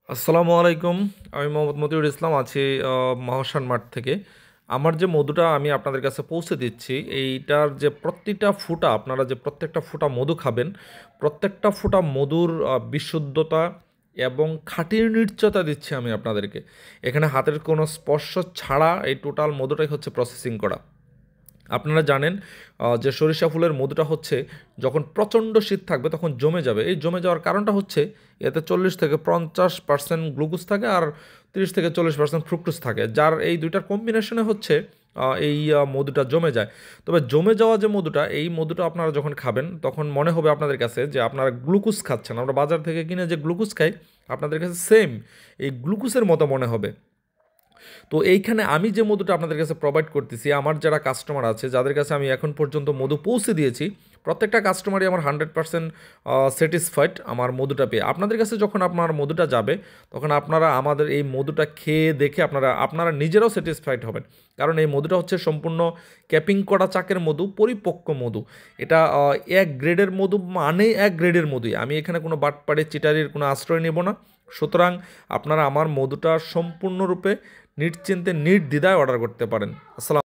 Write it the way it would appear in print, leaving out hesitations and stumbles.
আসসালামু আলাইকুম। আমি মোহাম্মদ মতিউর ইসলাম আছি মহাশ্মশান মাঠ থেকে। আমার যে মধুটা আমি আপনাদের কাছে পৌঁছে দিচ্ছি, এইটার যে প্রতিটা ফুটা, আপনারা যে প্রত্যেকটা ফুটা মধু খাবেন, প্রত্যেকটা ফুটা মধুর বিশুদ্ধতা এবং খাঁটি নিশ্চয়তা দিচ্ছি আমি আপনাদেরকে। এখানে হাতের কোনো স্পর্শ ছাড়া এই টোটাল মধুটাই হচ্ছে প্রসেসিং করা। আপনারা জানেন যে সরিষা ফুলের মধুটা হচ্ছে যখন প্রচণ্ড শীত থাকবে তখন জমে যাবে। এই জমে যাওয়ার কারণটা হচ্ছে এতে 40 থেকে 50% গ্লুকোজ থাকে আর 30 থেকে 40% ফ্রুক্টোজ থাকে, যার এই দুইটার কম্বিনেশনে হচ্ছে এই মধুটা জমে যায়। তবে জমে যাওয়া যে মধুটা, এই মধুটা আপনারা যখন খাবেন তখন মনে হবে আপনাদের কাছে যে আপনারা গ্লুকোজ খাচ্ছেন। আমরা বাজার থেকে কিনে যে গ্লুকোজ খাই, আপনাদের কাছে সেম এই গ্লুকোজের মতো মনে হবে। তো এইখানে আমি যে মধুটা আপনাদের কাছে প্রোভাইড করতেছি, আমার যারা কাস্টমার আছে, যাদের কাছে আমি এখন পর্যন্ত মধু পৌঁছে দিয়েছি, প্রত্যেকটা কাস্টমারই আমার 100% স্যাটিসফাইড আমার মধুটা পেয়ে। আপনাদের কাছে যখন আপনার মধুটা যাবে, তখন আপনারা আমাদের এই মধুটা খেয়ে দেখে আপনারা নিজেরাও স্যাটিসফাইড হবেন। কারণ এই মধুটা হচ্ছে সম্পূর্ণ ক্যাপিং করা চাকের মধু, পরিপক্ক মধু। এটা এক গ্রেডের মধু মানে এক গ্রেডের মধুই। আমি এখানে কোনো বাটপাড়ে চিটারির কোনো আশ্রয় নেব না। সুতরাং আপনারা আমার মধুটা সম্পূর্ণরূপে নিশ্চিন্তে নির্দ্বিধায় অর্ডার করতে পারেন। আসসালাম।